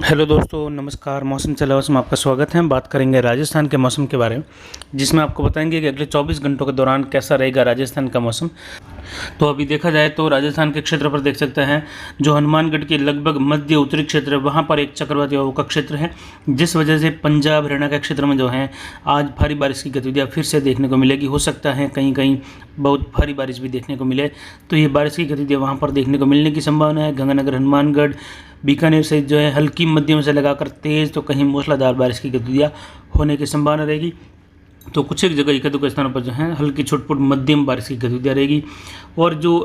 Hello दोस्तों, नमस्कार। मौसम चलावस में आपका स्वागत है। हम बात करेंगे राजस्थान के मौसम के बारे में, जिसमें आपको बताएंगे कि अगले 24 घंटों के दौरान कैसा रहेगा राजस्थान का मौसम। तो अभी देखा जाए तो राजस्थान के क्षेत्र पर देख सकते हैं, जो हनुमानगढ़ के लगभग मध्य उत्तरी क्षेत्र है, वहाँ पर एक चक्रवाती हवा का क्षेत्र है, जिस वजह से पंजाब हरियाणा के क्षेत्र में जो है आज भारी बारिश की गतिविधियाँ फिर से देखने को मिलेगी। हो सकता है कहीं कहीं बहुत भारी बारिश भी देखने को मिले, तो ये बारिश की गतिविधियाँ वहाँ पर देखने को मिलने की संभावना है। गंगानगर, हनुमानगढ़, बीकानेर से जो है हल्की मध्यम से लगाकर तेज़ तो कहीं मूसलाधार बारिश की गतिविधियाँ होने की संभावना रहेगी। तो कुछ एक जगह एक दो स्थानों पर जो है हल्की छुटपुट मध्यम बारिश की गतिविधियाँ रहेगी। और जो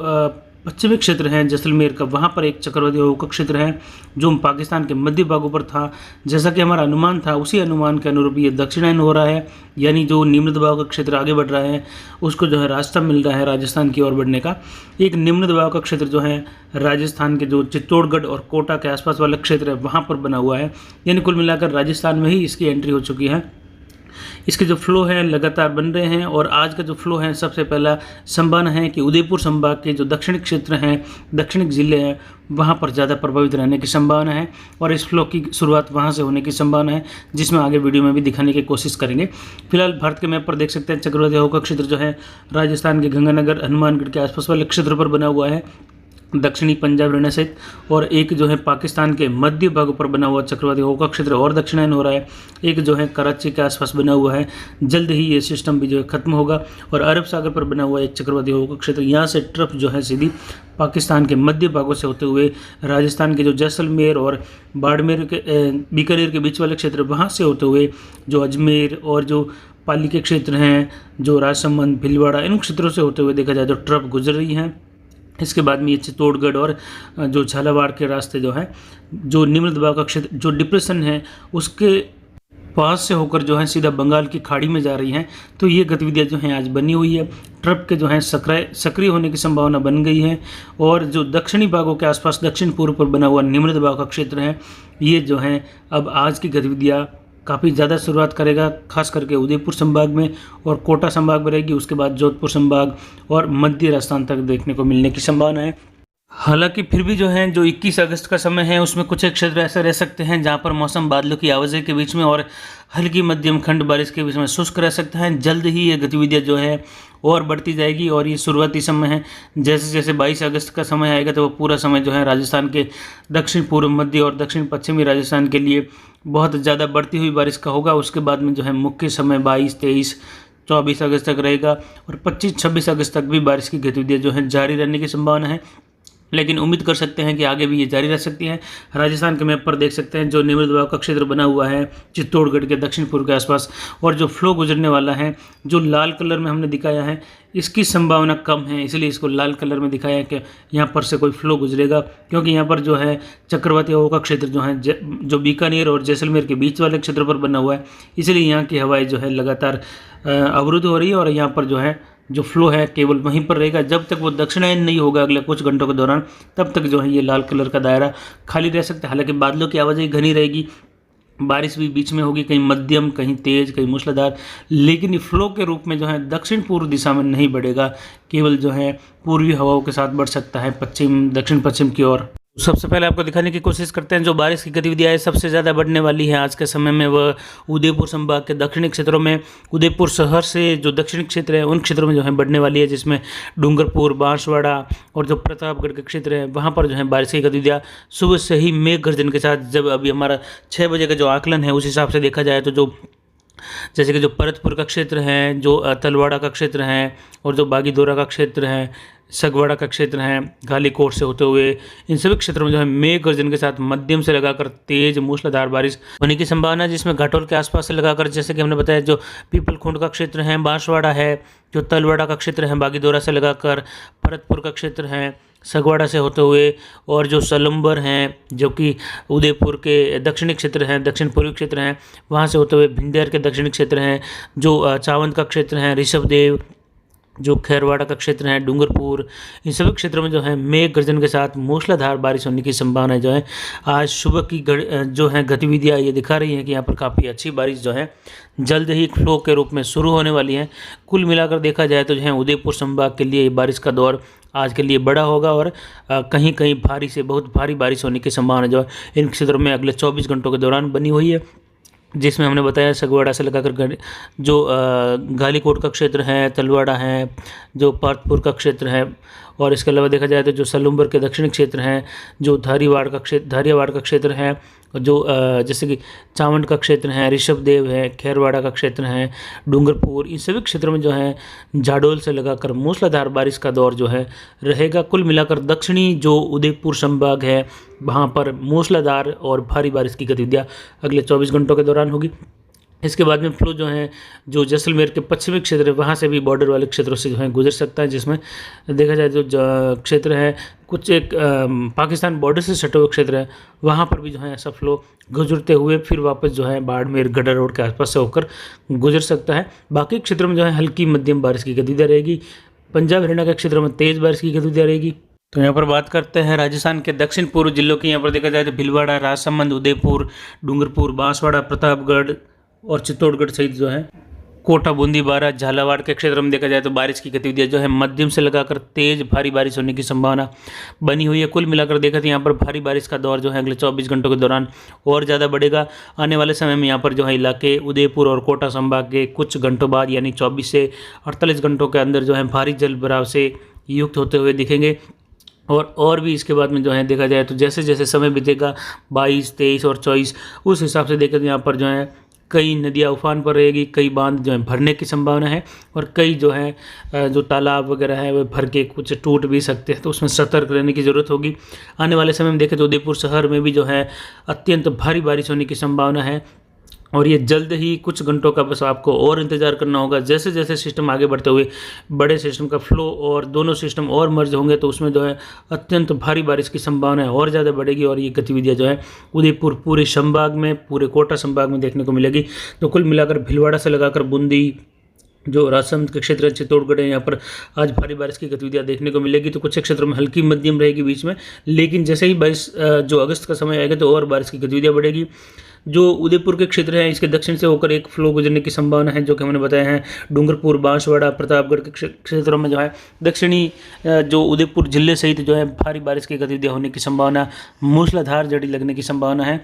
पश्चिमी क्षेत्र है जैसलमेर का, वहाँ पर एक चक्रवाती हवा का क्षेत्र है जो पाकिस्तान के मध्य भागों पर था। जैसा कि हमारा अनुमान था, उसी अनुमान के अनुरूप ये दक्षिणायन हो रहा है, यानी जो निम्न दबाव का क्षेत्र आगे बढ़ रहा है उसको जो है रास्ता मिल रहा है राजस्थान की ओर बढ़ने का। एक निम्न दबाव का क्षेत्र जो है राजस्थान के जो चित्तौड़गढ़ और कोटा के आसपास वाला क्षेत्र है वहाँ पर बना हुआ है, यानी कुल मिलाकर राजस्थान में ही इसकी एंट्री हो चुकी है। इसके जो फ्लो हैं लगातार बन रहे हैं, और आज का जो फ्लो है सबसे पहला संभावना है कि उदयपुर संभाग के जो दक्षिणी क्षेत्र हैं, दक्षिणी ज़िले हैं, वहाँ पर ज़्यादा प्रभावित रहने की संभावना है, और इस फ्लो की शुरुआत वहाँ से होने की संभावना है, जिसमें आगे वीडियो में भी दिखाने की कोशिश करेंगे। फिलहाल भारत के मैप पर देख सकते हैं चक्रवाती हवा का क्षेत्र जो है राजस्थान के गंगानगर, हनुमानगढ़ के आसपास वाले क्षेत्र पर बना हुआ है, दक्षिणी पंजाब हरियाणा सहित। और एक जो है पाकिस्तान के मध्य भागों पर बना हुआ चक्रवाती हवा का क्षेत्र और दक्षिणायन हो रहा है। एक जो है कराची के आसपास बना हुआ है, जल्द ही ये सिस्टम भी जो है खत्म होगा। और अरब सागर पर बना हुआ एक चक्रवाती हवा का क्षेत्र, यहाँ से ट्रफ जो है सीधी पाकिस्तान के मध्य भागों से होते हुए राजस्थान के जो जैसलमेर और बाड़मेर के बीकानेर के बीच वाले क्षेत्र, वहाँ से होते हुए जो अजमेर और जो पाली के क्षेत्र हैं, जो राजसमंद, भीलवाड़ा, इन क्षेत्रों से होते हुए देखा जाए तो ट्रफ गुजर रही हैं। इसके बाद में ये चित्तौड़गढ़ और जो झालावाड़ के रास्ते जो है, जो निम्न दबाव का क्षेत्र, जो डिप्रेशन है, उसके पास से होकर जो है सीधा बंगाल की खाड़ी में जा रही हैं। तो ये गतिविधियाँ जो हैं आज बनी हुई है। ट्रफ के जो है सक्रिय होने की संभावना बन गई है। और जो दक्षिणी भागों के आसपास दक्षिण पूर्व पर बना हुआ निम्न दबाव का क्षेत्र है, ये जो है अब आज की गतिविधियाँ काफ़ी ज़्यादा शुरुआत करेगा, खास करके उदयपुर संभाग में और कोटा संभाग में रहेगी। उसके बाद जोधपुर संभाग और मध्य राजस्थान तक देखने को मिलने की संभावना है। हालांकि फिर भी जो है जो 21 अगस्त का समय है, उसमें कुछ एक क्षेत्र ऐसे रह सकते हैं जहां पर मौसम बादलों की आवाजाही के बीच में और हल्की मध्यम खंड बारिश के बीच में शुष्क रह सकता है। जल्द ही ये गतिविधियाँ जो है और बढ़ती जाएगी, और ये शुरुआती समय है। जैसे जैसे 22 अगस्त का समय आएगा तो वो पूरा समय जो है राजस्थान के दक्षिण पूर्व, मध्य और दक्षिण पश्चिमी राजस्थान के लिए बहुत ज़्यादा बढ़ती हुई बारिश का होगा। उसके बाद में जो है मुख्य समय 22, 23, 24 अगस्त तक रहेगा, और 25, 26 अगस्त तक भी बारिश की गतिविधियाँ जो है जारी रहने की संभावना है। लेकिन उम्मीद कर सकते हैं कि आगे भी ये जारी रह सकती है। राजस्थान के मैप पर देख सकते हैं जो निम्न दबाव का क्षेत्र बना हुआ है चित्तौड़गढ़ के दक्षिण पूर्व के आसपास, और जो फ्लो गुजरने वाला है, जो लाल कलर में हमने दिखाया है, इसकी संभावना कम है, इसलिए इसको लाल कलर में दिखाया है कि यहाँ पर से कोई फ्लो गुजरेगा। क्योंकि यहाँ पर जो है चक्रवाती हवा का क्षेत्र जो है जो बीकानेर और जैसलमेर के बीच वाले क्षेत्र पर बना हुआ है, इसलिए यहाँ की हवाएं जो है लगातार अवरुद्ध हो रही है, और यहाँ पर जो है जो फ्लो है केवल वहीं पर रहेगा। जब तक वो दक्षिणायन नहीं होगा अगले कुछ घंटों के दौरान, तब तक जो है ये लाल कलर का दायरा खाली रह सकता है। हालांकि बादलों की आवाजाही घनी रहेगी, बारिश भी बीच में होगी, कहीं मध्यम, कहीं तेज, कहीं मूसलाधार, लेकिन ये फ्लो के रूप में जो है दक्षिण पूर्व दिशा में नहीं बढ़ेगा, केवल जो है पूर्वी हवाओं के साथ बढ़ सकता है पश्चिम, दक्षिण पश्चिम की ओर। सबसे पहले आपको दिखाने की कोशिश करते हैं जो बारिश की गतिविधियाँ सबसे ज़्यादा बढ़ने वाली है आज के समय में, वह उदयपुर संभाग के दक्षिणी क्षेत्रों में, उदयपुर शहर से जो दक्षिणी क्षेत्र है उन क्षेत्रों में जो है बढ़ने वाली है, जिसमें डूंगरपुर, बांसवाड़ा और जो प्रतापगढ़ के क्षेत्र है वहाँ पर जो है बारिश की गतिविधियाँ सुबह से ही मेघ गर्जन के साथ, जब अभी हमारा 6 बजे का जो आकलन है उस हिसाब से देखा जाए तो जो जैसे कि जो परतपुर का क्षेत्र है, जो तलवाड़ा का क्षेत्र है, और जो बागीदोरा का क्षेत्र है, सगवाड़ा का क्षेत्र है, गालीकोट से होते हुए, इन सभी क्षेत्रों में जो है मेघ गर्जन के साथ मध्यम से लगाकर तेज मूसलाधार बारिश होने की संभावना है। जिसमें घाटोल के आसपास से लगाकर, जैसे कि हमने बताया, जो पीपलखुंड का क्षेत्र है, बांसवाड़ा है, जो तलवाड़ा का क्षेत्र है, बागीदोरा से लगाकर भरतपुर का क्षेत्र है, सगवाड़ा से होते हुए, और जो सलम्बर हैं जो कि उदयपुर के दक्षिणी क्षेत्र हैं, दक्षिण पूर्वी क्षेत्र हैं, वहाँ से होते हुए भिंडियार के दक्षिणी क्षेत्र हैं, जो चावंत का क्षेत्र है, ऋषभदेव, जो खैरवाड़ा का क्षेत्र है, डूंगरपुर, इन सभी क्षेत्रों में जो है मेघ गर्जन के साथ मूसलाधार बारिश होने की संभावना जो है आज सुबह की जो है गतिविधियाँ ये दिखा रही हैं कि यहाँ पर काफ़ी अच्छी बारिश जो है जल्द ही फ्लो के रूप में शुरू होने वाली है। कुल मिलाकर देखा जाए तो जो है उदयपुर संभाग के लिए बारिश का दौर आज के लिए बड़ा होगा और कहीं कहीं भारी से बहुत भारी बारिश होने की संभावना जो है इन क्षेत्रों में अगले 24 घंटों के दौरान बनी हुई है, जिसमें हमने बताया सगवाड़ा से लगाकर जो गालीकोट का क्षेत्र है, तलवाड़ा है, जो पार्थपुर का क्षेत्र है, और इसके अलावा देखा जाए तो जो सलूम्बर के दक्षिणी क्षेत्र हैं, जो धारियावाड़ का क्षेत्र है, जो जैसे कि चावंड का क्षेत्र है, ऋषभदेव है, खैरवाड़ा का क्षेत्र है, डूंगरपुर, इन सभी क्षेत्रों में जो है जाडोल से लगाकर मूसलाधार बारिश का दौर जो है रहेगा। कुल मिलाकर दक्षिणी जो उदयपुर संभाग है वहाँ पर मूसलाधार और भारी बारिश की गतिविधियाँ अगले 24 घंटों के दौरान होगी। इसके बाद में फ्लो जो है जो जैसलमेर के पश्चिमी क्षेत्र है वहाँ से भी बॉर्डर वाले क्षेत्रों से जो है गुजर सकता है, जिसमें देखा जाए जो क्षेत्र है कुछ एक पाकिस्तान बॉर्डर से सटे हुए क्षेत्र है वहाँ पर भी जो है ऐसा फ्लो गुजरते हुए फिर वापस जो है बाड़मेर गड्ढा रोड के आसपास से होकर गुजर सकता है। बाकी क्षेत्रों में जो है हल्की मध्यम बारिश की गतिविधियाँ रहेगी। पंजाब हरियाणा के क्षेत्रों में तेज़ बारिश की गतिविधियाँ रहेगी। तो यहाँ पर बात करते हैं राजस्थान के दक्षिण पूर्व जिलों की। यहाँ पर देखा जाए तो भीलवाड़ा, राजसमंद, उदयपुर, डूंगरपुर, बांसवाड़ा, प्रतापगढ़ और चित्तौड़गढ़ सहित जो है कोटा, बूंदी, बारां, झालावाड़ के क्षेत्र में देखा जाए तो बारिश की गतिविधियाँ जो है मध्यम से लगाकर तेज भारी बारिश होने की संभावना बनी हुई है। कुल मिलाकर देखा तो यहाँ पर भारी बारिश का दौर जो है अगले 24 घंटों के दौरान और ज़्यादा बढ़ेगा। आने वाले समय में यहाँ पर जो है इलाके उदयपुर और कोटा संभाग के कुछ घंटों बाद यानी 24 से 48 घंटों के अंदर जो है भारी जल भराव से युक्त होते हुए दिखेंगे। और भी इसके बाद में जो है देखा जाए तो जैसे जैसे समय बीतेगा 22, 23 और 24 उस हिसाब से देखें तो यहाँ पर जो है कई नदियाँ उफान पर रहेगी, कई बांध जो है भरने की संभावना है और कई जो है जो तालाब वगैरह है वे भर के कुछ टूट भी सकते हैं, तो उसमें सतर्क रहने की ज़रूरत होगी। आने वाले समय में देखें तो उदयपुर शहर में भी जो है अत्यंत भारी बारिश होने की संभावना है और ये जल्द ही कुछ घंटों का बस आपको और इंतज़ार करना होगा। जैसे जैसे सिस्टम आगे बढ़ते हुए बड़े सिस्टम का फ्लो और दोनों सिस्टम और मर्ज होंगे तो उसमें जो है अत्यंत भारी बारिश की संभावना है और ज़्यादा बढ़ेगी और ये गतिविधियाँ जो है उदयपुर पूरे संभाग में, पूरे कोटा संभाग में देखने को मिलेगी। तो कुल मिलाकर भीलवाड़ा से लगाकर बूंदी, जो राजसमंद के क्षेत्र चित्तौड़गढ़ है, यहाँ पर आज भारी बारिश की गतिविधियाँ देखने को मिलेगी। तो कुछ क्षेत्रों में हल्की मध्यम रहेगी बीच में, लेकिन जैसे ही 22 जो अगस्त का समय आएगा तो और बारिश की गतिविधियाँ बढ़ेगी। जो उदयपुर के क्षेत्र हैं इसके दक्षिण से होकर एक फ्लो गुजरने की संभावना है, जो कि हमने बताया है। डूंगरपुर, बांसवाड़ा, प्रतापगढ़ के क्षेत्रों में जो है दक्षिणी जो उदयपुर जिले सहित जो है भारी बारिश की गतिविधियाँ होने की संभावना, मूसलाधार जड़ी लगने की संभावना है।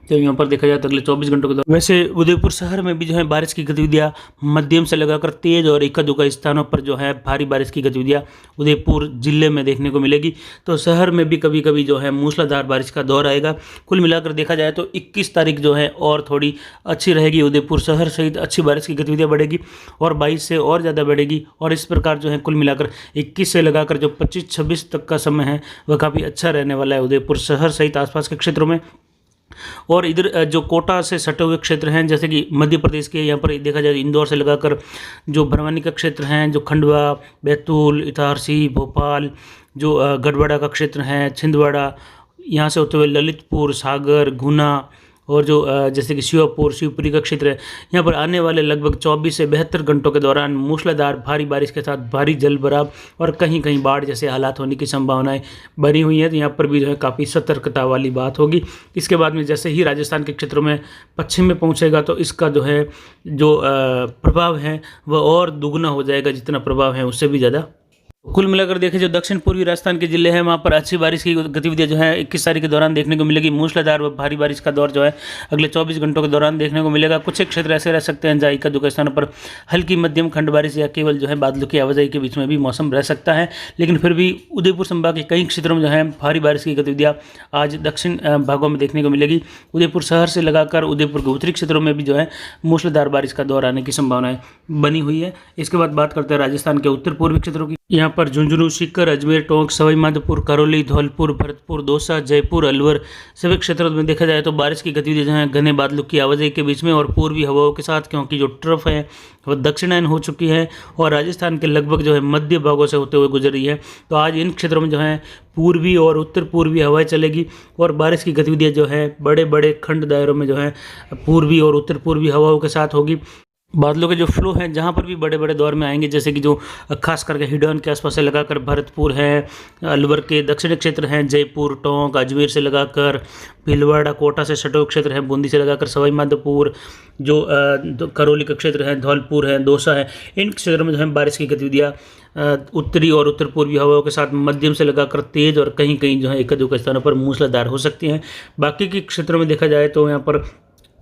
तो यहाँ पर देखा जाए तो अगले 24 घंटों के दौरान वैसे उदयपुर शहर में भी जो है बारिश की गतिविधियाँ मध्यम से लगाकर तेज और इक्का दुक्का स्थानों पर जो है भारी बारिश की गतिविधियाँ उदयपुर जिले में देखने को मिलेगी। तो शहर में भी कभी कभी जो है मूसलाधार बारिश का दौर आएगा। कुल मिलाकर देखा जाए तो 21 तारीख जो है और थोड़ी अच्छी रहेगी, उदयपुर शहर सहित अच्छी बारिश की गतिविधियाँ बढ़ेगी और 22 से और ज़्यादा बढ़ेगी। और इस प्रकार जो है कुल मिलाकर 21 से लगाकर जो 25-26 तक का समय है वह काफ़ी अच्छा रहने वाला है उदयपुर शहर सहित आसपास के क्षेत्रों में। और इधर जो कोटा से सटे हुए क्षेत्र हैं जैसे कि मध्य प्रदेश के, यहाँ पर देखा जाए इंदौर से लगाकर जो भरवानी का क्षेत्र हैं, जो खंडवा, बैतूल, इटारसी, भोपाल, जो गढ़वाड़ा का क्षेत्र है, छिंदवाड़ा, यहाँ से होते हुए ललितपुर, सागर, गुना और जो जैसे कि शिवपुर, शिवपुरी का क्षेत्र है, यहाँ पर आने वाले लगभग 24 से 72 घंटों के दौरान मूसलाधार भारी बारिश के साथ भारी जल भराव और कहीं कहीं बाढ़ जैसे हालात होने की संभावनाएं बनी हुई हैं। तो यहाँ पर भी जो है काफ़ी सतर्कता वाली बात होगी। इसके बाद में जैसे ही राजस्थान के क्षेत्रों में पश्चिम में पहुँचेगा तो इसका जो है जो प्रभाव है वह और दुगना हो जाएगा, जितना प्रभाव है उससे भी ज़्यादा। कुल मिलाकर देखें जो दक्षिण पूर्वी राजस्थान के जिले हैं वहाँ पर अच्छी बारिश की गतिविधियाँ जो है 21 तारीख के दौरान देखने को मिलेगी। मूसलाधार व भारी बारिश का दौर जो है अगले 24 घंटों के दौरान देखने को मिलेगा। कुछ एक क्षेत्र ऐसे रह सकते हैं जहाँ इक्का दुक्का स्थानों पर हल्की मध्यम खंड बारिश या केवल जो है बादलों की आवाजाही के बीच में भी मौसम रह सकता है, लेकिन फिर भी उदयपुर संभाग के कई क्षेत्रों में जो है भारी बारिश की गतिविधियाँ आज दक्षिण भागों में देखने को मिलेगी। उदयपुर शहर से लगाकर उदयपुर के उत्तरी क्षेत्रों में भी जो है मूसलाधार बारिश का दौर आने की संभावनाएं बनी हुई है। इसके बाद बात करते हैं राजस्थान के उत्तर पूर्वी क्षेत्रों की। यहाँ पर झुंझुनू, सीकर, अजमेर, टोंक, सवाई माधोपुर, करौली, धौलपुर, भरतपुर, दौसा, जयपुर, अलवर सभी क्षेत्रों में देखा जाए तो बारिश की गतिविधियाँ जो हैं घने बादलों की आवाजाही के बीच में और पूर्वी हवाओं के साथ, क्योंकि जो ट्रफ है वह दक्षिणायन हो चुकी है और राजस्थान के लगभग जो है मध्य भागों से होते हुए गुजर रही है। तो आज इन क्षेत्रों में जो है पूर्वी और उत्तर पूर्वी हवाएं चलेगी और बारिश की गतिविधियाँ जो है बड़े बड़े खंड दायरों में जो है पूर्वी और उत्तर पूर्वी हवाओं के साथ होगी। बादलों के जो फ्लो हैं जहाँ पर भी बड़े बड़े दौर में आएंगे, जैसे कि जो खास करके हिडन के आसपास से लगाकर भरतपुर है, अलवर के दक्षिणी क्षेत्र हैं, जयपुर, टोंक, अजमेर से लगाकर भीलवाड़ा, कोटा से सटे हुए क्षेत्र हैं, बूंदी से लगाकर सवाई माधोपुर, जो करौली का क्षेत्र है, धौलपुर है, दौसा है, इन क्षेत्रों में जो है बारिश की गतिविधियाँ उत्तरी और उत्तर पूर्वी हवाओं के साथ मध्यम से लगाकर तेज और कहीं कहीं जो है एक दो स्थानों पर मूसलाधार हो सकती हैं। बाकी के क्षेत्रों में देखा जाए तो यहाँ पर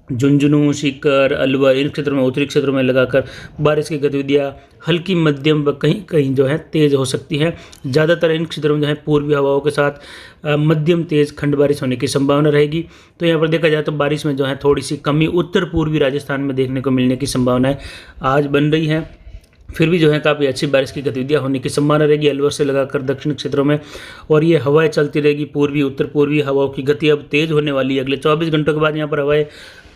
झुंझुनू, सीकर, अलवर, इन क्षेत्रों में, उत्तरी क्षेत्रों में लगाकर बारिश की गतिविधियाँ हल्की, मध्यम व कहीं कहीं जो है तेज़ हो सकती है। ज़्यादातर इन क्षेत्रों में जो है पूर्वी हवाओं के साथ मध्यम तेज़ खंड बारिश होने की संभावना रहेगी। तो यहाँ पर देखा जाए तो बारिश में जो है थोड़ी सी कमी उत्तर पूर्वी राजस्थान में देखने को मिलने की संभावनाएं आज बन रही हैं। फिर भी जो है काफ़ी अच्छी बारिश की गतिविधियाँ होने की संभावना रहेगी अलवर से लगाकर दक्षिण क्षेत्रों में, और ये हवाएं चलती रहेगी। पूर्वी उत्तर पूर्वी हवाओं की गति अब तेज़ होने वाली है। अगले 24 घंटों के बाद यहाँ पर हवाएं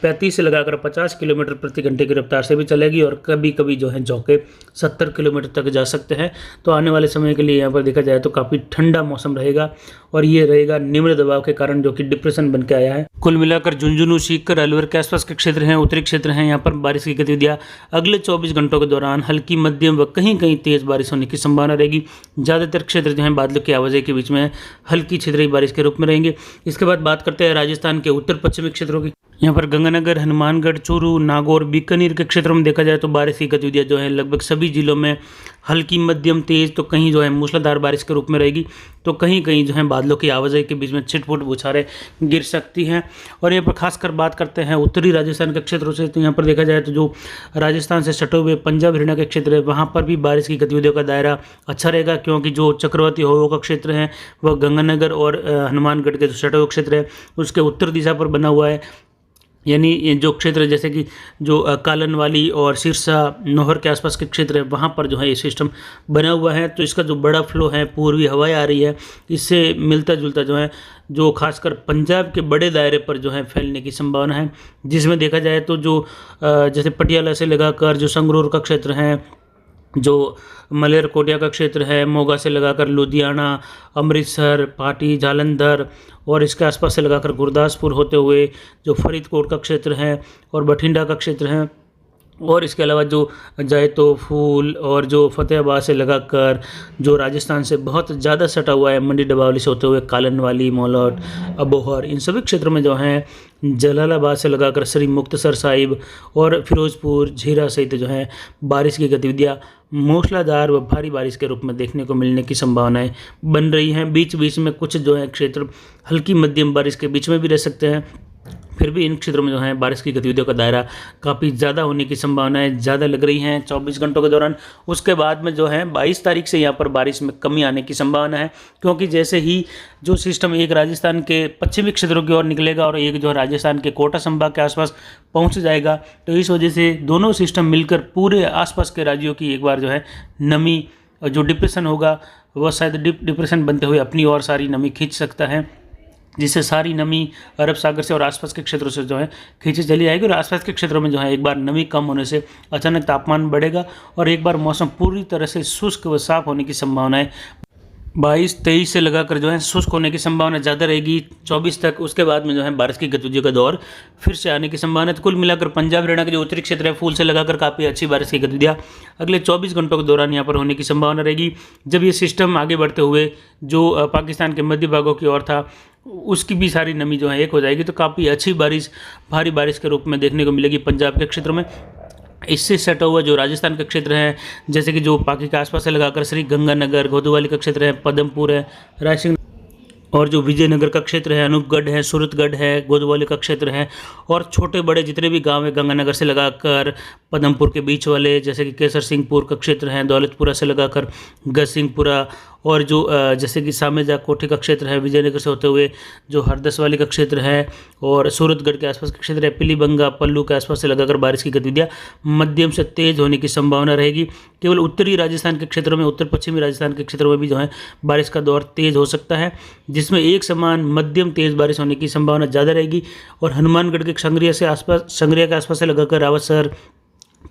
35 से लगाकर 50 किलोमीटर प्रति घंटे की रफ्तार से भी चलेगी, और कभी कभी जो है झोंके 70 किलोमीटर तक जा सकते हैं। तो आने वाले समय के लिए यहाँ पर देखा जाए तो काफ़ी ठंडा मौसम रहेगा, और ये रहेगा निम्न दबाव के कारण, जो कि डिप्रेशन बन के आया है। कुल मिलाकर झुंझुनू, सीकर, अलवर के आसपास के क्षेत्र हैं, उत्तरी क्षेत्र हैं, यहाँ पर बारिश की गतिविधियाँ अगले 24 घंटों के दौरान हल्की, मध्यम व कहीं कहीं तेज़ बारिश होने की संभावना रहेगी। ज़्यादातर क्षेत्र जो हैं बादलों की आवाजाही के बीच में हल्की छितरी बारिश के रूप में रहेंगे। इसके बाद बात करते हैं राजस्थान के उत्तर पश्चिमी क्षेत्रों की। यहाँ पर गंगानगर, हनुमानगढ़, चूरू, नागौर, बीकानेर के क्षेत्रों में देखा जाए तो बारिश की गतिविधियाँ जो है लगभग सभी जिलों में हल्की, मध्यम, तेज़, तो कहीं जो है मूसलाधार बारिश के रूप में रहेगी। तो कहीं कहीं जो है बादलों की आवाजाही के बीच में छिटपुट बौछारें गिर सकती हैं। और यहाँ पर खासकर बात करते हैं उत्तरी राजस्थान के क्षेत्रों से, तो यहाँ पर देखा जाए तो जो राजस्थान से सटे हुए पंजाब, हरियाणा के क्षेत्र है, वहाँ पर भी बारिश की गतिविधियों का दायरा अच्छा रहेगा, क्योंकि जो चक्रवाती हवाओं का क्षेत्र है वह गंगानगर और हनुमानगढ़ के जो सटे हुए क्षेत्र है उसके उत्तर दिशा पर बना हुआ है। यानी ये जो क्षेत्र जैसे कि जो कालनवाली और सिरसा, नौहर के आसपास के क्षेत्र है, वहाँ पर जो है ये सिस्टम बना हुआ है। तो इसका जो बड़ा फ्लो है, पूर्वी हवाएं आ रही है, इससे मिलता जुलता जो है जो खासकर पंजाब के बड़े दायरे पर जो है फैलने की संभावना है। जिसमें देखा जाए तो जो जैसे पटियाला से लगाकर जो संगरूर का क्षेत्र है, जो मलेरकोटिया का क्षेत्र है, मोगा से लगाकर लुधियाना, अमृतसर, पाटी, जालंधर और इसके आसपास से लगाकर गुरदासपुर होते हुए जो फरीदकोट का क्षेत्र है और बठिंडा का क्षेत्र है, और इसके अलावा जो जाए तो फूल और जो फतेहाबाद से लगाकर जो राजस्थान से बहुत ज़्यादा सटा हुआ है, मंडी डबावली से होते हुए कालनवाली, मौलौट, अबोहर, इन सभी क्षेत्रों में जो है जलालाबाद से लगाकर श्री मुक्तसर साहिब और फिरोजपुर, झीरा सहित जो है बारिश की गतिविधियाँ मूसलाधार व भारी बारिश के रूप में देखने को मिलने की संभावनाएं बन रही हैं। बीच बीच में कुछ जो है क्षेत्र हल्की मध्यम बारिश के बीच में भी रह सकते हैं। फिर भी इन क्षेत्रों में जो है बारिश की गतिविधियों का दायरा काफ़ी ज़्यादा होने की संभावनाएं ज़्यादा लग रही हैं 24 घंटों के दौरान। उसके बाद में जो है 22 तारीख से यहाँ पर बारिश में कमी आने की संभावना है, क्योंकि जैसे ही जो सिस्टम एक राजस्थान के पश्चिमी क्षेत्रों की ओर निकलेगा और एक जो है राजस्थान के कोटा संभाग के आसपास पहुँच जाएगा, तो इस वजह से दोनों सिस्टम मिलकर पूरे आसपास के राज्यों की एक बार जो है नमी, जो डिप्रेशन होगा वह शायद डिप्रेशन बनते हुए अपनी ओर सारी नमी खींच सकता है, जिससे सारी नमी अरब सागर से और आसपास के क्षेत्रों से जो है खींची चली आएगी। और आसपास के क्षेत्रों में जो है एक बार नमी कम होने से अचानक तापमान बढ़ेगा और एक बार मौसम पूरी तरह से शुष्क व साफ होने की संभावना है। 22-23 से लगाकर जो है शुष्क होने की संभावना ज़्यादा रहेगी 24 तक। उसके बाद में जो है बारिश की गतिविधियों का दौर फिर से आने की संभावना है। तो कुल मिलाकर पंजाब, हरियाणा के जो उत्तरी क्षेत्र है, फूल से लगाकर काफ़ी अच्छी बारिश की गतिविधियाँ अगले 24 घंटों के दौरान यहाँ पर होने की संभावना रहेगी। जब ये सिस्टम आगे बढ़ते हुए जो पाकिस्तान के मध्य भागों की ओर था, उसकी भी सारी नमी जो है एक हो जाएगी, तो काफ़ी अच्छी बारिश, भारी बारिश के रूप में देखने को मिलेगी पंजाब के क्षेत्रों में। इससे सटा हुआ जो राजस्थान का क्षेत्र है, जैसे कि जो पाकी के आसपास से लगाकर श्री गंगानगर, गोदवाली का क्षेत्र है, पदमपुर है, रायसिंह, और जो विजयनगर का क्षेत्र है, अनूपगढ़ है, सूरतगढ़ है, गोदवाली का क्षेत्र है, और छोटे बड़े जितने भी गांव है गंगानगर से लगाकर पदमपुर के बीच वाले, जैसे कि केसर सिंहपुर का क्षेत्र है, दौलतपुरा से लगाकर गसिंगपुरा, और जो जैसे कि सामेजा कोठी का क्षेत्र है, विजयनगर से होते हुए जो हरदसवाली का क्षेत्र है, और सूरतगढ़ के आसपास का क्षेत्र है, पिलीबंगा, पल्लू के आसपास से लगाकर बारिश की गतिविधियाँ मध्यम से तेज होने की संभावना रहेगी। केवल उत्तरी राजस्थान के क्षेत्रों में, उत्तर पश्चिमी राजस्थान के क्षेत्रों में भी जो है बारिश का दौर तेज हो सकता है, जिसमें एक समान मध्यम तेज बारिश होने की संभावना ज़्यादा रहेगी। और हनुमानगढ़ के संगरिया के आसपास से लगाकर रावतसर,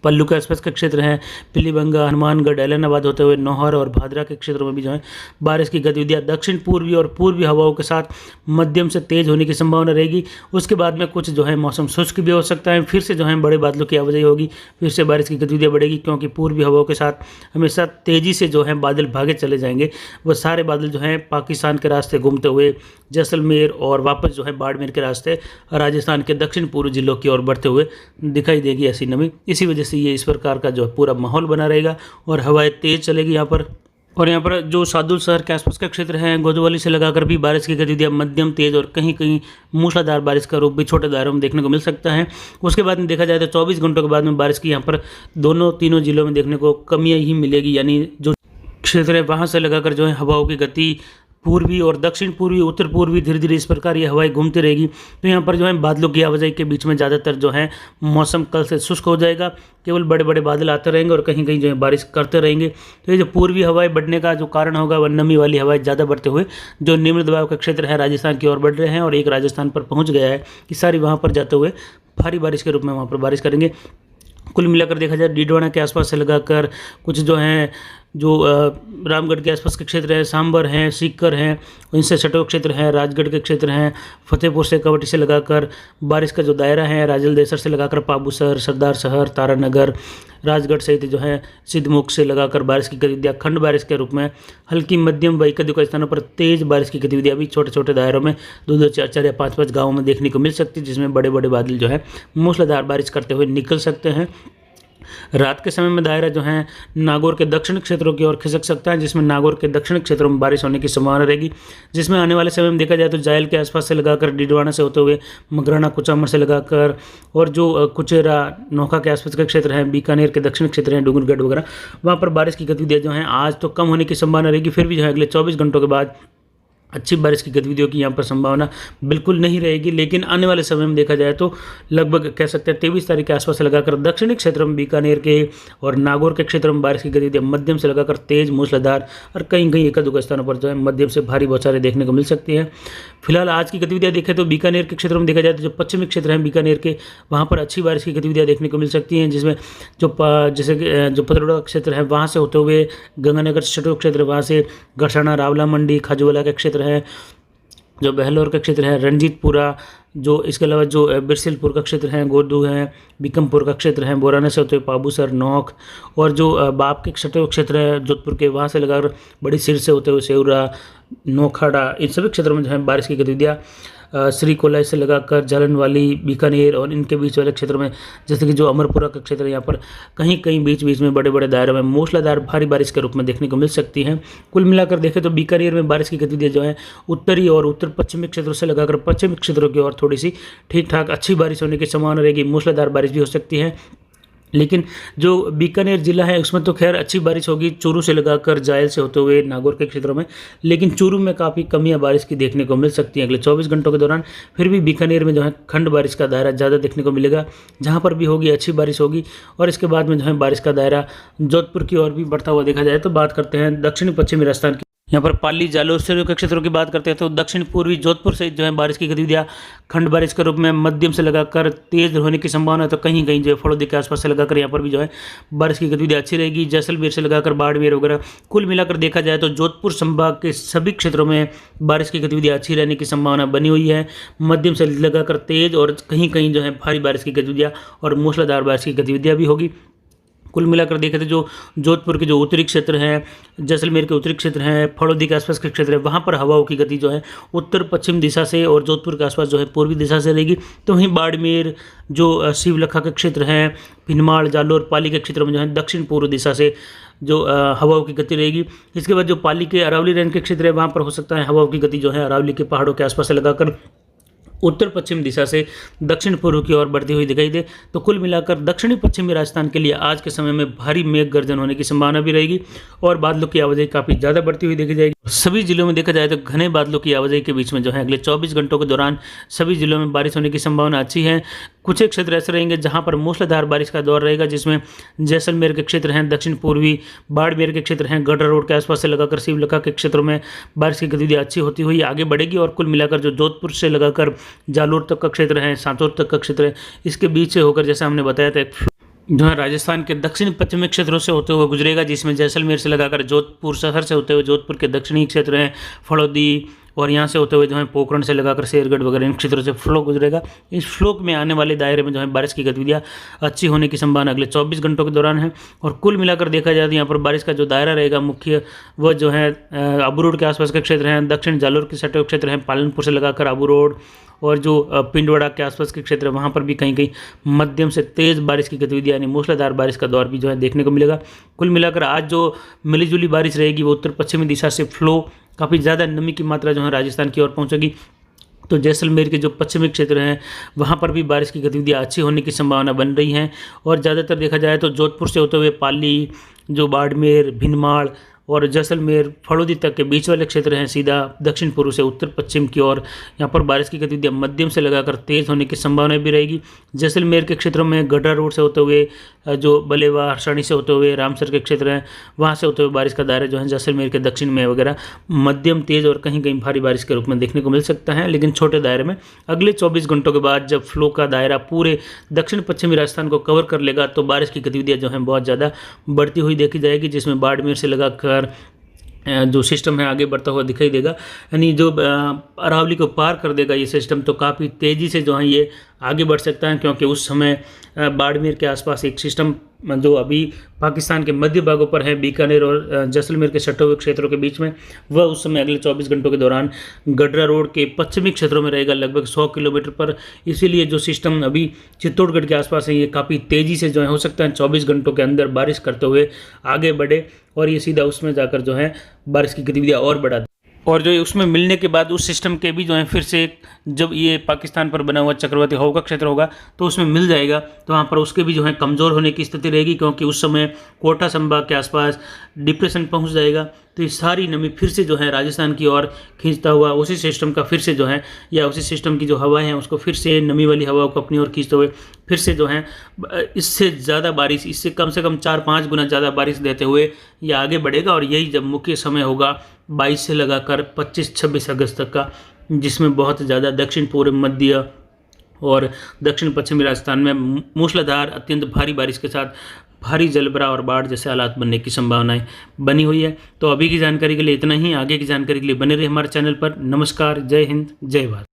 पल्लू के आसपास के क्षेत्र हैं, पीलीभंगा, हनुमानगढ़, ऐलनाबाद होते हुए नौहर और भादरा के क्षेत्रों में भी जो है बारिश की गतिविधियां दक्षिण पूर्वी और पूर्वी हवाओं के साथ मध्यम से तेज होने की संभावना रहेगी। उसके बाद में कुछ जो है मौसम शुष्क भी हो सकता है, फिर से जो है बड़े बादलों की आवाजाही होगी, फिर से बारिश की गतिविधियां बढ़ेगी, क्योंकि पूर्वी हवाओं के साथ हमेशा तेज़ी से जो है बादल भागे चले जाएंगे। वह सारे बादल जो हैं पाकिस्तान के रास्ते घूमते हुए जैसलमेर और वापस जो है बाड़मेर के रास्ते राजस्थान के दक्षिण पूर्व जिलों की ओर बढ़ते हुए दिखाई देगी ऐसी नमी। इसी वजह से ये इस प्रकार का जो पूरा माहौल बना रहेगा और हवाएं तेज चलेगी यहाँ पर। और यहाँ पर जो सादुल शहर के आसपास का क्षेत्र है, गोदवाली से लगाकर भी बारिश की गतिविधियाँ मध्यम तेज और कहीं कहीं मूसलाधार बारिश का रूप भी छोटे दायरों में देखने को मिल सकता है। उसके बाद में देखा जाए तो 24 घंटों के बाद में बारिश की यहाँ पर दोनों तीनों जिलों में देखने को कमियाँ ही मिलेगी, यानी जो क्षेत्र है वहाँ से लगाकर जो है हवाओं की गति पूर्वी और दक्षिण पूर्वी, उत्तर पूर्वी धीरे धीरे इस प्रकार ये हवाएं घूमती रहेगी। तो यहाँ पर जो है बादलों की आवाजाही के बीच में ज़्यादातर जो है मौसम कल से शुष्क हो जाएगा, केवल बड़े बड़े बादल आते रहेंगे और कहीं कहीं जो है बारिश करते रहेंगे। तो ये जो पूर्वी हवाएं बढ़ने का जो कारण होगा वह नमी वाली हवाएं ज़्यादा बढ़ते हुए जो निम्न दबाव का क्षेत्र है राजस्थान की ओर बढ़ रहे हैं और एक राजस्थान पर पहुँच गया है कि सारी वहाँ पर जाते हुए भारी बारिश के रूप में वहाँ पर बारिश करेंगे। कुल मिलाकर देखा जाए डीडवाना के आसपास से लगाकर कुछ जो हैं जो रामगढ़ के आसपास के क्षेत्र है, सांबर हैं, सीकर हैं, इनसे सटो क्षेत्र हैं, राजगढ़ के क्षेत्र हैं, फतेहपुर से कवटी से लगाकर बारिश का जो दायरा है राजल देसर से लगाकर पाबूसर, सरदार शहर, तारानगर, राजगढ़ सहित जो है सिद्धमुख से लगाकर बारिश की गतिविधियाँ खंड बारिश के रूप में हल्की मध्यम व एक अधिक स्थानों पर तेज बारिश की गतिविधियाँ भी छोटे छोटे दायरों में 2-2, 4-4 या 5-5 गाँवों में देखने को मिल सकती है, जिसमें बड़े बड़े बादल जो है मूसलाधार बारिश करते हुए निकल सकते हैं। रात के समय में दायरा जो है नागौर के दक्षिण क्षेत्रों की ओर खिसक सकता है, जिसमें नागौर के दक्षिण क्षेत्रों में बारिश होने की संभावना रहेगी, जिसमें आने वाले समय में देखा जाए तो जायल के आसपास से लगाकर डीडवाना से होते हुए मगराना कुचामर से लगाकर और जो कुचेरा नोखा के आसपास के क्षेत्र हैं, बीकानेर के दक्षिण क्षेत्र हैं, डूंगरगढ़ वगैरह, वहाँ पर बारिश की गतिविधियाँ जो हैं आज तो कम होने की संभावना रहेगी, फिर भी जो है अगले 24 घंटों के बाद अच्छी बारिश की गतिविधियों की यहाँ पर संभावना बिल्कुल नहीं रहेगी। लेकिन आने वाले समय में देखा जाए तो लगभग कह सकते हैं 23 तारीख के आसपास से लगाकर दक्षिणी क्षेत्र में बीकानेर के और नागौर के क्षेत्र में बारिश की गतिविधियाँ मध्यम से लगाकर तेज मूसलाधार और कहीं कहीं एक दो स्थानों पर जो है मध्यम से भारी बौछारें देखने को मिल सकती है। फिलहाल आज की गतिविधियाँ देखें तो बीकानेर के क्षेत्र में देखा जाए तो जो पश्चिमी क्षेत्र हैं बीकानेर के, वहाँ पर अच्छी बारिश की गतिविधियाँ देखने को मिल सकती हैं, जिसमें जो जैसे कि जो पतरोड़ा क्षेत्र है वहाँ से होते हुए गंगानगर छठो क्षेत्र, वहाँ से गड़साना, रावला मंडी, खाजूवाला के क्षेत्र है, जो बहलोर का क्षेत्र है, रंजीतपुरा, जो इसके अलावा जो बिरसिलपुर का क्षेत्र है, गोदू है, बिकमपुर का क्षेत्र है, बोराना से होते हुए पाबूसर, नौख और जो बाप के छठे क्षेत्र है जोधपुर के, वहाँ से लगाकर बड़ी सिर से होते हुए सेवरा, नोखाड़ा, इन सभी क्षेत्रों में जो है बारिश की गतिविधियाँ श्री कोलाई से लगाकर जालनवाली, बीकानेर और इनके बीच वाले क्षेत्र में जैसे कि जो अमरपुरा का क्षेत्र है यहाँ पर कहीं कहीं बीच बीच में बड़े बड़े दायरों में मूसलाधार भारी बारिश के रूप में देखने को मिल सकती हैं। कुल मिलाकर देखें तो बीकानेर में बारिश की गतिविधियाँ जो है उत्तरी और उत्तर पश्चिमी क्षेत्रों से लगाकर पश्चिमी क्षेत्रों की ओर थोड़ी सी ठीक ठाक अच्छी बारिश होने की संभावना रहेगी, मूसलाधार बारिश भी हो सकती है। लेकिन जो बीकानेर जिला है उसमें तो खैर अच्छी बारिश होगी, चूरू से लगाकर जायल से होते हुए नागौर के क्षेत्रों में, लेकिन चूरू में काफ़ी कमियां बारिश की देखने को मिल सकती हैं अगले 24 घंटों के दौरान। फिर भी बीकानेर में जो है खंड बारिश का दायरा ज़्यादा देखने को मिलेगा, जहां पर भी होगी अच्छी बारिश होगी। और इसके बाद में जो है बारिश का दायरा जोधपुर की ओर भी बढ़ता हुआ देखा जाए तो बात करते हैं दक्षिणी पश्चिमी राजस्थान की। यहाँ पर पाली, जालोर से के क्षेत्रों की बात करते हैं तो दक्षिण पूर्वी जोधपुर से जो है बारिश की गतिविधियाँ खंड बारिश के रूप में मध्यम से लगाकर तेज होने की संभावना है, तो कहीं कहीं जो है फड़ौदी के आसपास से लगाकर यहाँ पर भी जो है बारिश की गतिविधियाँ अच्छी रहेगी, जैसलमेर से लगाकर बाड़मेर वगैरह। कुल मिलाकर देखा जाए तो जोधपुर संभाग के सभी क्षेत्रों में बारिश की गतिविधियाँ अच्छी रहने की संभावना बनी हुई है, मध्यम से लगाकर तेज और कहीं कहीं जो है भारी बारिश की गतिविधियाँ और मूसलाधार बारिश की गतिविधियाँ भी होगी। कुल मिलाकर देखें तो जो जोधपुर के जो उत्तरी क्षेत्र हैं, जैसलमेर के उत्तरी क्षेत्र हैं, फड़ौदी के आसपास के क्षेत्र है, वहाँ पर हवाओं की गति जो है उत्तर पश्चिम दिशा से और जोधपुर के आसपास जो है पूर्वी दिशा से रहेगी। तो वहीं बाड़मेर, जो शिवलखा के क्षेत्र हैं, भिनमाल, जालोर, पाली के क्षेत्रों में जो है दक्षिण पूर्व दिशा से जो हवाओं की गति रहेगी। इसके बाद जो पाली के अरावली रेंज के क्षेत्र है वहाँ पर हो सकता है हवाओं की गति जो है अरावली के पहाड़ों के आसपास से लगाकर उत्तर पश्चिम दिशा से दक्षिण पूर्व की ओर बढ़ती हुई दिखाई दे। तो कुल मिलाकर दक्षिणी पश्चिमी राजस्थान के लिए आज के समय में भारी मेघ गर्जन होने की संभावना भी रहेगी और बादलों की आवाजाही काफ़ी ज़्यादा बढ़ती हुई देखी जाएगी। सभी जिलों में देखा जाए तो घने बादलों की आवाजाही के बीच में जो है अगले 24 घंटों के दौरान सभी जिलों में बारिश होने की संभावना अच्छी है। कुछ एक क्षेत्र ऐसे रहेंगे जहां पर मूसलाधार बारिश का दौर रहेगा, जिसमें जैसलमेर के क्षेत्र हैं, दक्षिण पूर्वी बाड़मेर के क्षेत्र हैं, गढ़ा रोड के आसपास से लगाकर शिवलखा के क्षेत्रों में बारिश की गतिविधियाँ अच्छी होती हुई आगे बढ़ेगी। और कुल मिलाकर जो जोधपुर से लगाकर जालोर तक का क्षेत्र है, सांतौर तक का क्षेत्र है, इसके बीच से होकर जैसा हमने बताया था जो है राजस्थान के दक्षिण पश्चिमी क्षेत्रों से होते हुए गुजरेगा, जिसमें जैसलमेर से लगाकर जोधपुर शहर से होते हुए जोधपुर के दक्षिणी क्षेत्र हैं फड़ौदी, और यहाँ से होते हुए जो है पोखरण से लगाकर शेरगढ़ वगैरह इन क्षेत्रों से फ्लो गुजरेगा। इस फ्लो में आने वाले दायरे में जो है बारिश की गतिविधियाँ अच्छी होने की संभावना अगले 24 घंटों के दौरान है। और कुल मिलाकर देखा जाए तो यहाँ पर बारिश का जो दायरा रहेगा मुख्य वह जो है आबू रोड के आसपास के क्षेत्र हैं, दक्षिण जालोर के सटे हुए क्षेत्र हैं, पालनपुर से लगाकर आबू रोड, और जो पिंडवाड़ा के आसपास के क्षेत्र है वहाँ पर भी कहीं कहीं मध्यम से तेज़ बारिश की गतिविधि यानी मूसलाधार बारिश का दौर भी जो है देखने को मिलेगा। कुल मिलाकर आज जो मिलीजुली बारिश रहेगी वो उत्तर पश्चिमी दिशा से फ्लो काफ़ी ज़्यादा नमी की मात्रा जो है राजस्थान की ओर पहुँचेगी। तो जैसलमेर के जो पश्चिमी क्षेत्र हैं वहाँ पर भी बारिश की गतिविधियाँ अच्छी होने की संभावना बन रही हैं। और ज़्यादातर देखा जाए तो जोधपुर से होते हुए पाली, जो बाड़मेर, भिनमाल और जैसलमेर फड़ौदी तक के बीच वाले क्षेत्र हैं सीधा दक्षिण पूर्व से उत्तर पश्चिम की ओर, यहाँ पर बारिश की गतिविधियाँ मध्यम से लगाकर तेज़ होने की संभावना भी रहेगी। जैसलमेर के क्षेत्रों में गढ़ा रोड से होते हुए जो बलेवा हरसाणी से होते हुए रामसर के क्षेत्र हैं वहाँ से होते हुए बारिश का दायरा जो है जैसलमेर के दक्षिण में वगैरह मध्यम तेज़ और कहीं कहीं भारी बारिश के रूप में देखने को मिल सकता है, लेकिन छोटे दायरे में। अगले 24 घंटों के बाद जब फ्लो का दायरा पूरे दक्षिण पश्चिमी राजस्थान को कवर कर लेगा तो बारिश की गतिविधियाँ जो हैं बहुत ज़्यादा बढ़ती हुई देखी जाएगी, जिसमें बाड़मेर से लगाकर जो सिस्टम है आगे बढ़ता हुआ दिखाई देगा। यानी जो अरावली को पार कर देगा ये सिस्टम तो काफ़ी तेज़ी से जो है ये आगे बढ़ सकता है, क्योंकि उस समय बाड़मेर के आसपास एक सिस्टम जो अभी पाकिस्तान के मध्य भागों पर है, बीकानेर और जैसलमेर के सटे हुए क्षेत्रों के बीच में, वह उस समय अगले 24 घंटों के दौरान गडरा रोड के पश्चिमी क्षेत्रों में रहेगा लगभग 100 किलोमीटर पर। इसीलिए जो सिस्टम अभी चित्तौड़गढ़ के आसपास है ये काफ़ी तेज़ी से जो है हो सकता है 24 घंटों के अंदर बारिश करते हुए आगे बढ़े और ये सीधा उसमें जाकर जो है बारिश की गतिविधियाँ और बढ़ा। और जो उसमें मिलने के बाद उस सिस्टम के भी जो है फिर से जब ये पाकिस्तान पर बना हुआ चक्रवाती हवा का क्षेत्र होगा तो उसमें मिल जाएगा, तो वहाँ पर उसके भी जो है कमज़ोर होने की स्थिति रहेगी, क्योंकि उस समय कोटा संभाग के आसपास डिप्रेशन पहुँच जाएगा। तो ये सारी नमी फिर से जो है राजस्थान की ओर खींचता हुआ उसी सिस्टम का फिर से जो है या उसी सिस्टम की जो हवाएं हैं उसको फिर से नमी वाली हवाओं को अपनी ओर खींचते हुए फिर से जो है इससे ज़्यादा बारिश, इससे कम से कम 4-5 गुना ज़्यादा बारिश देते हुए ये आगे बढ़ेगा। और यही जब मुख्य समय होगा 22 से लगाकर 25-26 अगस्त तक का, जिसमें बहुत ज़्यादा दक्षिण पूर्व, मध्य और दक्षिण पश्चिमी राजस्थान में मूसलाधार अत्यंत भारी बारिश के साथ भारी जलभराव और बाढ़ जैसे हालात बनने की संभावनाएं बनी हुई है। तो अभी की जानकारी के लिए इतना ही, आगे की जानकारी के लिए बने रहिए हमारे चैनल पर। नमस्कार, जय हिंद, जय भारत।